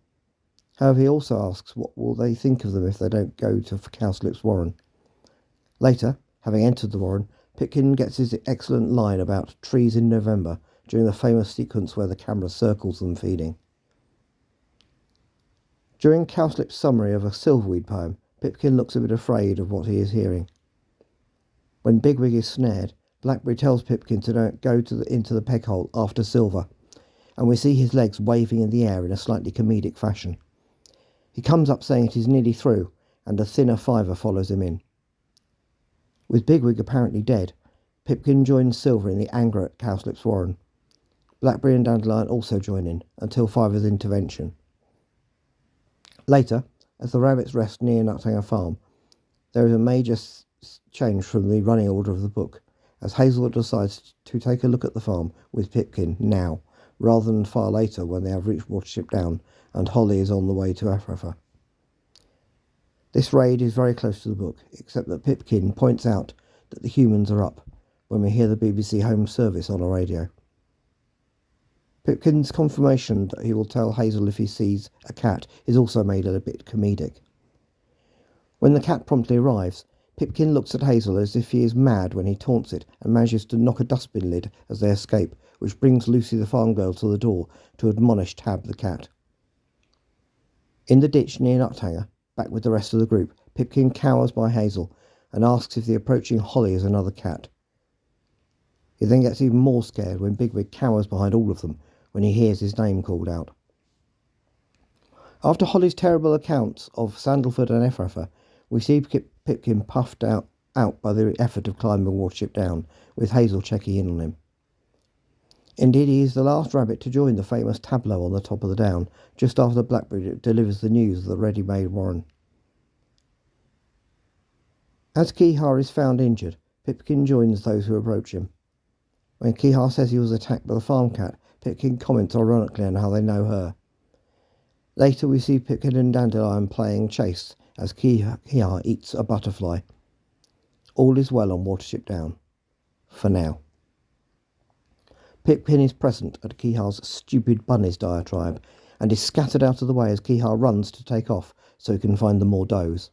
However, he also asks what will they think of them if they don't go to Cowslip's warren. Later, having entered the warren, Pipkin gets his excellent line about trees in November during the famous sequence where the camera circles them feeding. During Cowslip's summary of a Silverweed poem, Pipkin looks a bit afraid of what he is hearing. When Bigwig is snared, Blackberry tells Pipkin to don't go into the peg hole after Silver, and we see his legs waving in the air in a slightly comedic fashion. He comes up saying it is nearly through, and a thinner Fiver follows him in. With Bigwig apparently dead, Pipkin joins Silver in the anger at Cowslip's warren. Blackberry and Dandelion also join in, until Fiver's intervention. Later, as the rabbits rest near Nuthanger Farm, there is a major change from the running order of the book, as Hazel decides to take a look at the farm with Pipkin now, rather than far later when they have reached Watership Down and Holly is on the way to Ephrathah. This raid is very close to the book, except that Pipkin points out that the humans are up when we hear the BBC Home Service on a radio. Pipkin's confirmation that he will tell Hazel if he sees a cat is also made a bit comedic. When the cat promptly arrives, Pipkin looks at Hazel as if he is mad when he taunts it and manages to knock a dustbin lid as they escape, which brings Lucy the farm girl to the door to admonish Tab the cat. In the ditch near Nuthanger, back with the rest of the group, Pipkin cowers by Hazel and asks if the approaching Holly is another cat. He then gets even more scared when Bigwig cowers behind all of them when he hears his name called out. After Holly's terrible accounts of Sandalford and Ephrathah, we see Pipkin puffed out by the effort of climbing Watership Down, with Hazel checking in on him. Indeed, he is the last rabbit to join the famous tableau on the top of the down, just after Blackberry delivers the news of the ready-made warren. As Keehar is found injured, Pipkin joins those who approach him. When Kihar says he was attacked by the farm cat, Pipkin comments ironically on how they know her. Later we see Pipkin and Dandelion playing chase as Kihar eats a butterfly. All is well on Watership Down. For now. Pipkin is present at Kihar's stupid bunnies diatribe and is scattered out of the way as Kihar runs to take off so he can find the more does.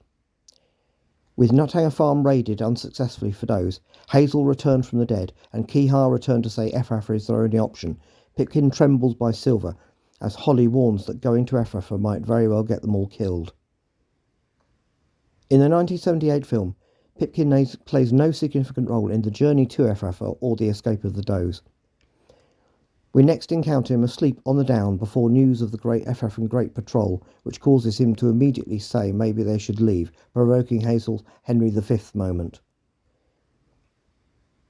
With Nuthanger Farm raided unsuccessfully for does, Hazel returned from the dead and Kihar returned to say Efrafa is their only option. Pipkin trembles by Silver as Holly warns that going to Efrafa might very well get them all killed. In the 1978 film, Pipkin plays no significant role in the journey to Efrafa or the escape of the does. We next encounter him asleep on the down before news of the Great Efrafan Great Patrol, which causes him to immediately say maybe they should leave, provoking Hazel's Henry V moment.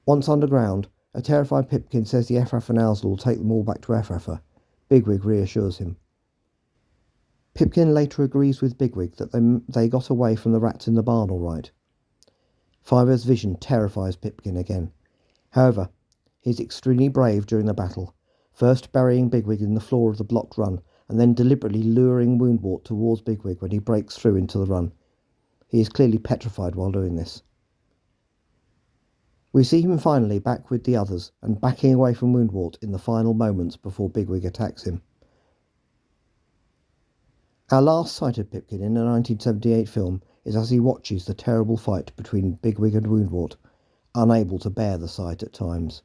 Once underground, a terrified Pipkin says the Efrafan Owls will take them all back to Efrafa. Bigwig reassures him. Pipkin later agrees with Bigwig that they got away from the rats in the barn all right. Fiver's vision terrifies Pipkin again. However, he is extremely brave during the battle, first burying Bigwig in the floor of the blocked run, and then deliberately luring Woundwort towards Bigwig when he breaks through into the run. He is clearly petrified while doing this. We see him finally back with the others and backing away from Woundwort in the final moments before Bigwig attacks him. Our last sight of Pipkin in the 1978 film is as he watches the terrible fight between Bigwig and Woundwort, unable to bear the sight at times.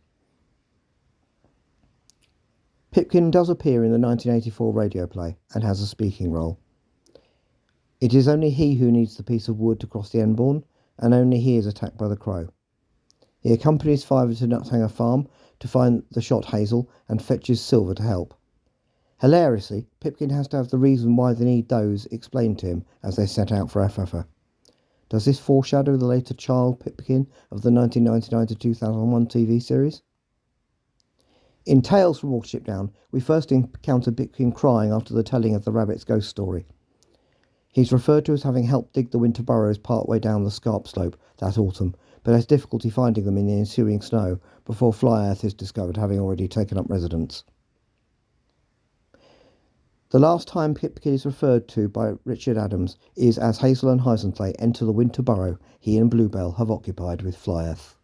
Pipkin does appear in the 1984 radio play and has a speaking role. It is only he who needs the piece of wood to cross the Enbourne, and only he is attacked by the crow. He accompanies Fiver to Nuthanger Farm to find the shot Hazel and fetches Silver to help. Hilariously, Pipkin has to have the reason why they need does explained to him as they set out for Efrafa. Does this foreshadow the later child Pipkin of the 1999 to 2001 TV series? In Tales from Watership Down, we first encounter Pipkin crying after the telling of the rabbit's ghost story. He's referred to as having helped dig the winter burrows part way down the scarp slope that autumn, but has difficulty finding them in the ensuing snow before Fly Earth is discovered, having already taken up residence. The last time Pipkin is referred to by Richard Adams is as Hazel and Heisenthal enter the winter burrow he and Bluebell have occupied with Fly Earth.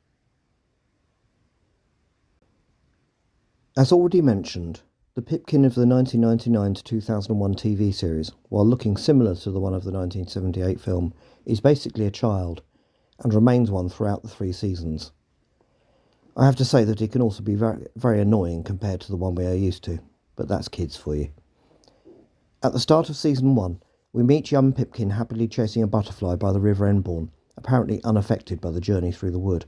As already mentioned, the Pipkin of the 1999 to 2001 TV series, while looking similar to the one of the 1978 film, is basically a child, and remains one throughout the 3 seasons. I have to say that it can also be very, very annoying compared to the one we are used to, but that's kids for you. At the start of season 1, we meet young Pipkin happily chasing a butterfly by the River Enbourne, apparently unaffected by the journey through the wood.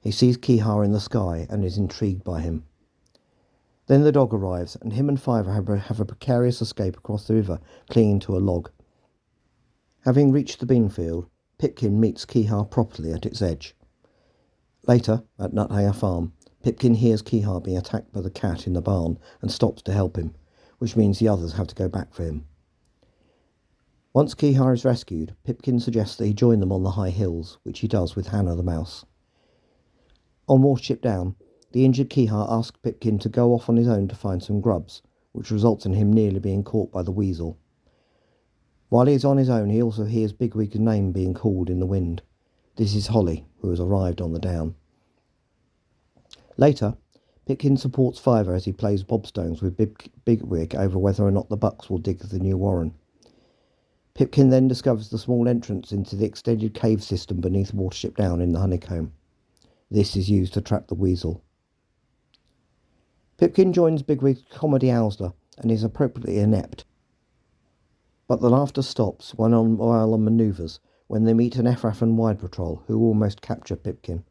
He sees Kihar in the sky and is intrigued by him. Then the dog arrives, and him and Fiver have a precarious escape across the river, clinging to a log. Having reached the bean field, Pipkin meets Kihar properly at its edge. Later, at Nuthanger Farm, Pipkin hears Kihar being attacked by the cat in the barn and stops to help him, which means the others have to go back for him. Once Kihar is rescued, Pipkin suggests that he join them on the high hills, which he does with Hannah the mouse. On Watership Down, the injured Kihar asks Pipkin to go off on his own to find some grubs, which results in him nearly being caught by the weasel. While he is on his own, he also hears Bigwig's name being called in the wind. This is Holly, who has arrived on the down. Later, Pipkin supports Fiver as he plays bobstones with Bigwig over whether or not the Bucks will dig the new warren. Pipkin then discovers the small entrance into the extended cave system beneath Watership Down in the honeycomb. This is used to trap the weasel. Pipkin joins Bigwig's comedy Owsler and is appropriately inept. But the laughter stops while on manoeuvres when they meet an Efrafan wide patrol who almost capture Pipkin.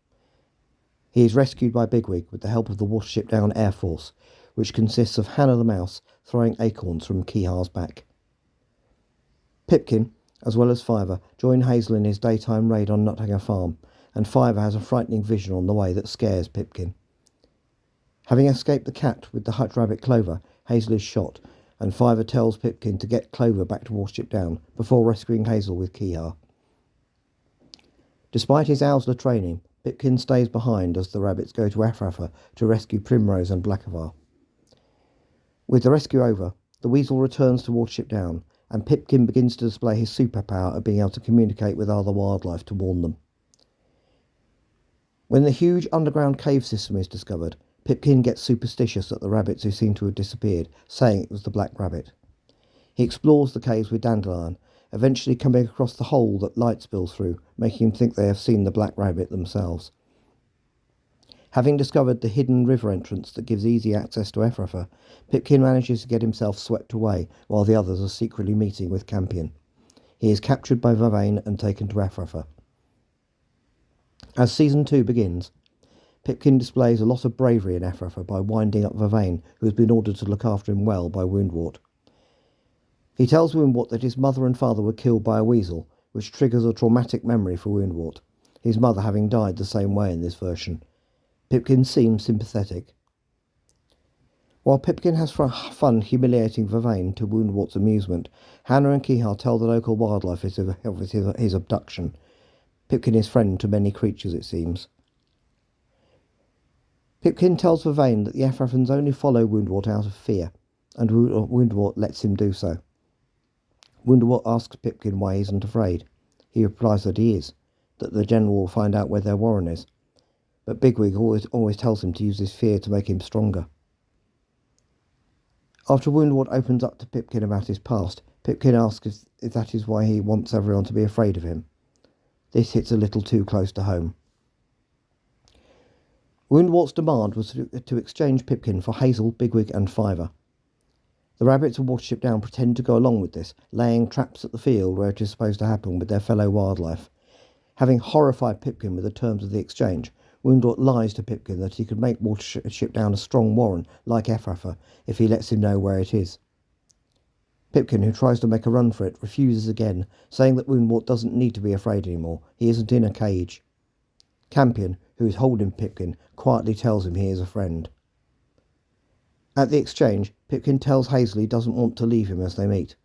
He is rescued by Bigwig with the help of the Watership Down Air Force, which consists of Hannah the mouse throwing acorns from Kihar's back. Pipkin, as well as Fiver, join Hazel in his daytime raid on Nuthanger Farm, and Fiver has a frightening vision on the way that scares Pipkin. Having escaped the cat with the hut rabbit Clover, Hazel is shot, and Fiver tells Pipkin to get Clover back to Watership Down before rescuing Hazel with Kihar. Despite his Owsler training, Pipkin stays behind as the rabbits go to Ephrata to rescue Primrose and Blackavar. With the rescue over, the weasel returns to Watership Down, and Pipkin begins to display his superpower of being able to communicate with other wildlife to warn them. When the huge underground cave system is discovered, Pipkin gets superstitious at the rabbits who seem to have disappeared, saying it was the black rabbit. He explores the caves with Dandelion, eventually coming across the hole that light spills through, making him think they have seen the black rabbit themselves. Having discovered the hidden river entrance that gives easy access to Ephrata, Pipkin manages to get himself swept away while the others are secretly meeting with Campion. He is captured by Vervain and taken to Ephrata. As Season 2 begins, Pipkin displays a lot of bravery in Ephrata by winding up Vervain, who has been ordered to look after him well by Woundwort. He tells Woundwort that his mother and father were killed by a weasel, which triggers a traumatic memory for Woundwort, his mother having died the same way in this version. Pipkin seems sympathetic. While Pipkin has fun humiliating Vervain to Woundwort's amusement, Hannah and Kihar tell the local wildlife of his abduction. Pipkin is friend to many creatures, it seems. Pipkin tells Vervain that the Ephratans only follow Woundwort out of fear, and Woundwort lets him do so. Woundwort asks Pipkin why he isn't afraid. He replies that he is, that the general will find out where their warren is. But Bigwig always tells him to use his fear to make him stronger. After Woundwort opens up to Pipkin about his past, Pipkin asks if that is why he wants everyone to be afraid of him. This hits a little too close to home. Woundwort's demand was to exchange Pipkin for Hazel, Bigwig and Fiver. The rabbits of Watership Down pretend to go along with this, laying traps at the field where it is supposed to happen with their fellow wildlife. Having horrified Pipkin with the terms of the exchange, Woundwort lies to Pipkin that he could make Watership Down a strong warren like Ephrata if he lets him know where it is. Pipkin, who tries to make a run for it, refuses again, saying that Woundwort doesn't need to be afraid anymore. He isn't in a cage. Campion, who is holding Pipkin, quietly tells him he is a friend. At the exchange, Pipkin tells Hazel he doesn't want to leave him as they meet.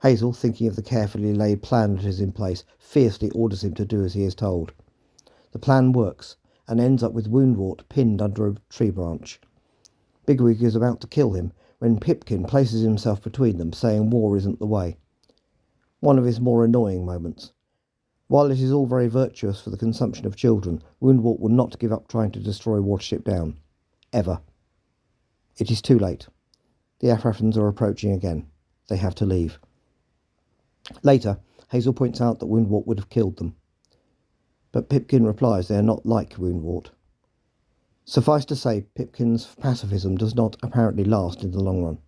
Hazel, thinking of the carefully laid plan that is in place, fiercely orders him to do as he is told. The plan works, and ends up with Woundwort pinned under a tree branch. Bigwig is about to kill him when Pipkin places himself between them, saying war isn't the way. One of his more annoying moments. While it is all very virtuous for the consumption of children, Woundwort will not give up trying to destroy Watership Down. Ever. It is too late. The Ephratans are approaching again. They have to leave. Later, Hazel points out that Woundwort would have killed them. But Pipkin replies they are not like Woundwort. Suffice to say, Pipkin's pacifism does not apparently last in the long run.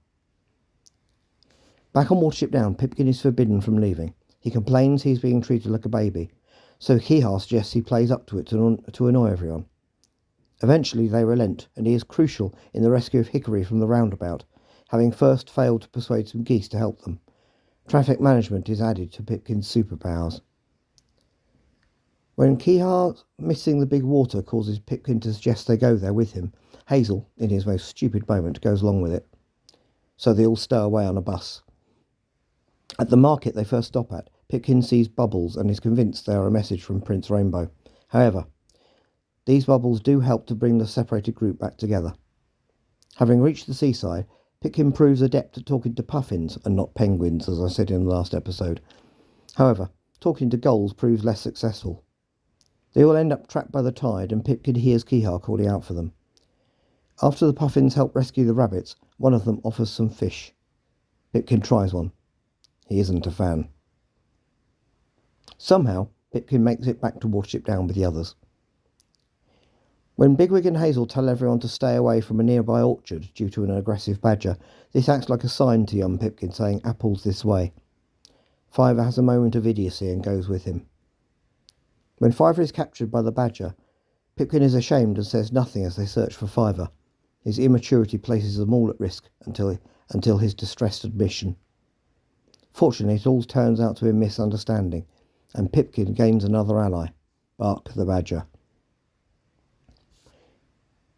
Back on Watership Down, Pipkin is forbidden from leaving. He complains he is being treated like a baby, so Kihar suggests he plays up to it to annoy everyone. Eventually they relent, and he is crucial in the rescue of Hickory from the roundabout, having first failed to persuade some geese to help them. Traffic management is added to Pipkin's superpowers. When Kihar missing the big water causes Pipkin to suggest they go there with him, Hazel, in his most stupid moment, goes along with it. So they all stow away on a bus. At the market they first stop at, Pipkin sees bubbles and is convinced they are a message from Prince Rainbow. However, these bubbles do help to bring the separated group back together. Having reached the seaside, Pipkin proves adept at talking to puffins and not penguins, as I said in the last episode. However, talking to gulls proves less successful. They all end up trapped by the tide, and Pipkin hears Kihar calling out for them. After the puffins help rescue the rabbits, one of them offers some fish. Pipkin tries one. He isn't a fan. Somehow, Pipkin makes it back to Watership Down with the others. When Bigwig and Hazel tell everyone to stay away from a nearby orchard due to an aggressive badger, this acts like a sign to young Pipkin saying apples this way. Fiver has a moment of idiocy and goes with him. When Fiver is captured by the badger, Pipkin is ashamed and says nothing as they search for Fiver. His immaturity places them all at risk until his distressed admission. Fortunately, it all turns out to be a misunderstanding, and Pipkin gains another ally, Bark the badger.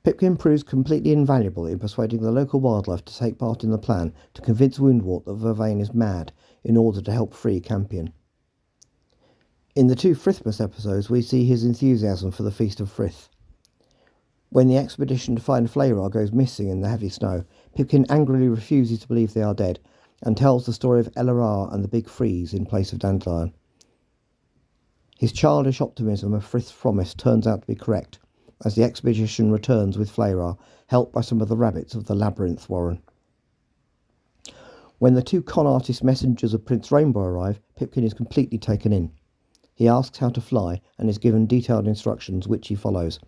Pipkin proves completely invaluable in persuading the local wildlife to take part in the plan to convince Woundwort that Vervain is mad in order to help free Campion. In the two Frithmas episodes, we see his enthusiasm for the Feast of Frith. When the expedition to find Flayra goes missing in the heavy snow, Pipkin angrily refuses to believe they are dead and tells the story of Elara and the Big Freeze in place of Dandelion. His childish optimism of Frith's promise turns out to be correct, as the expedition returns with Flayra, helped by some of the rabbits of the Labyrinth Warren. When the two con artist messengers of Prince Rainbow arrive, Pipkin is completely taken in. He asks how to fly and is given detailed instructions, which he follows.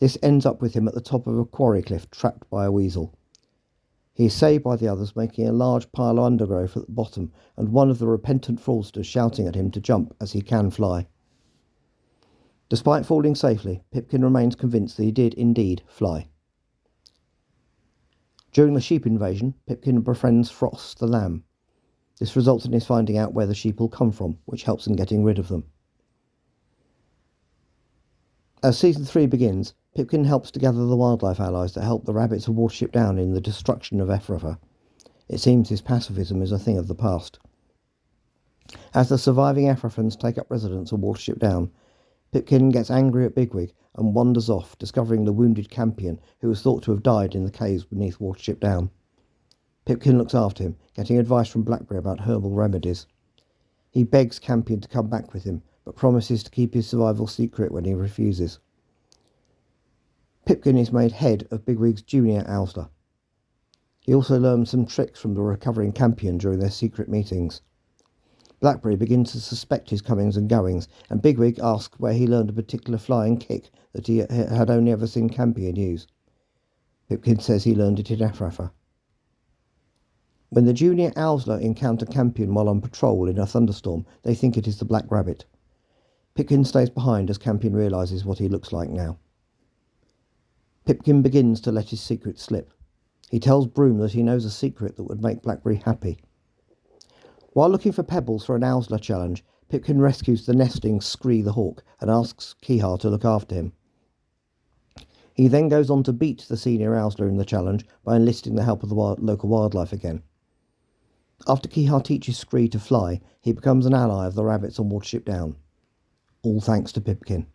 This ends up with him at the top of a quarry cliff, trapped by a weasel. He is saved by the others, making a large pile of undergrowth at the bottom, and one of the repentant fraudsters shouting at him to jump as he can fly. Despite falling safely, Pipkin remains convinced that he did indeed fly. During the sheep invasion, Pipkin befriends Frost the lamb. This results in his finding out where the sheep will come from, which helps in getting rid of them. As Season 3 begins, Pipkin helps to gather the wildlife allies that help the rabbits of Watership Down in the destruction of Ephrata. It seems his pacifism is a thing of the past. As the surviving Ephrathans take up residence on Watership Down, Pipkin gets angry at Bigwig and wanders off, discovering the wounded Campion, who was thought to have died in the caves beneath Watership Down. Pipkin looks after him, getting advice from Blackberry about herbal remedies. He begs Campion to come back with him, but promises to keep his survival secret when he refuses. Pipkin is made head of Bigwig's junior Owsler. He also learns some tricks from the recovering Campion during their secret meetings. Blackberry begins to suspect his comings and goings, and Bigwig asks where he learned a particular flying kick that he had only ever seen Campion use. Pipkin says he learned it in Ephrata. When the junior Owsler encounter Campion while on patrol in a thunderstorm, they think it is the Black Rabbit. Pipkin stays behind as Campion realises what he looks like now. Pipkin begins to let his secret slip. He tells Broom that he knows a secret that would make Blackberry happy. While looking for pebbles for an Owsler challenge, Pipkin rescues the nesting Scree the Hawk and asks Keehar to look after him. He then goes on to beat the senior Owsler in the challenge by enlisting the help of the local wildlife again. After Keehar teaches Scree to fly, he becomes an ally of the rabbits on Watership Down. All thanks to Pipkin.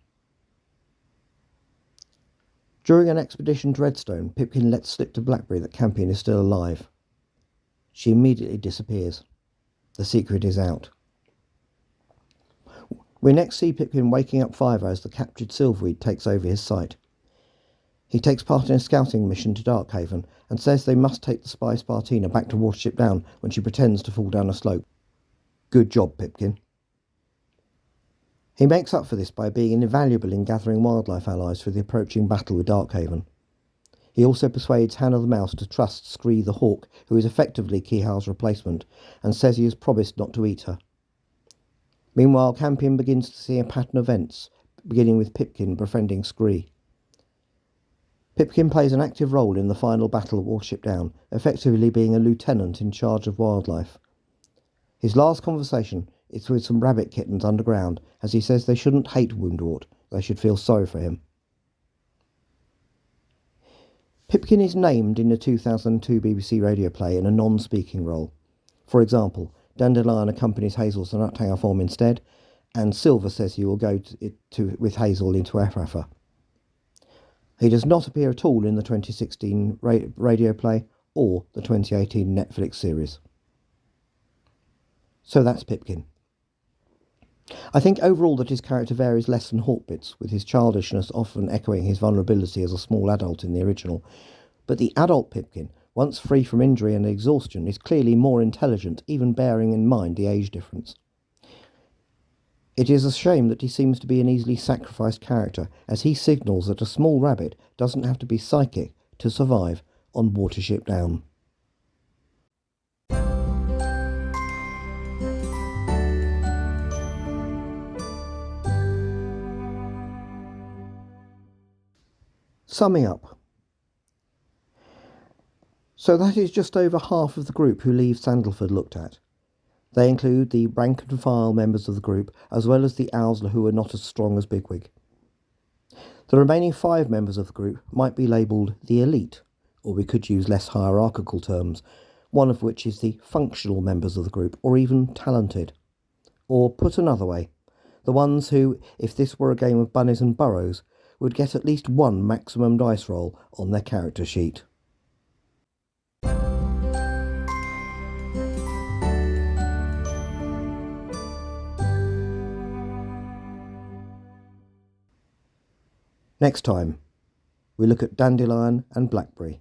During an expedition to Redstone, Pipkin lets slip to Blackberry that Campion is still alive. She immediately disappears. The secret is out. We next see Pipkin waking up Fiver as the captured Silverweed takes over his sight. He takes part in a scouting mission to Darkhaven and says they must take the spy Spartina back to Watership Down when she pretends to fall down a slope. Good job, Pipkin. He makes up for this by being invaluable in gathering wildlife allies for the approaching battle with Darkhaven. He also persuades Hannah the Mouse to trust Scree the Hawk, who is effectively Keehar's replacement, and says he has promised not to eat her. Meanwhile, Campion begins to see a pattern of events, beginning with Pipkin befriending Scree. Pipkin plays an active role in the final battle of Watership Down, effectively being a lieutenant in charge of wildlife. His last conversation is with some rabbit kittens underground, as he says they shouldn't hate Woundwort, they should feel sorry for him. Pipkin is named in the 2002 BBC radio play in a non-speaking role. For example, Dandelion accompanies Hazel to Nuthanger Farm instead, and Silver says he will go with Hazel into Ephrata. He does not appear at all in the 2016 radio play or the 2018 Netflix series. So that's Pipkin. I think overall that his character varies less than Hawkbit's, with his childishness often echoing his vulnerability as a small adult in the original. But the adult Pipkin, once free from injury and exhaustion, is clearly more intelligent, even bearing in mind the age difference. It is a shame that he seems to be an easily sacrificed character, as he signals that a small rabbit doesn't have to be psychic to survive on Watership Down. Summing up. So that is just over half of the group who leave Sandalford looked at. They include the rank and file members of the group, as well as the Owsler who are not as strong as Bigwig. The remaining 5 members of the group might be labelled the elite, or we could use less hierarchical terms, one of which is the functional members of the group, or even talented. Or put another way, The ones who, if this were a game of bunnies and burrows, would get at least one maximum dice roll on their character sheet. Next time, we look at Dandelion and Blackberry.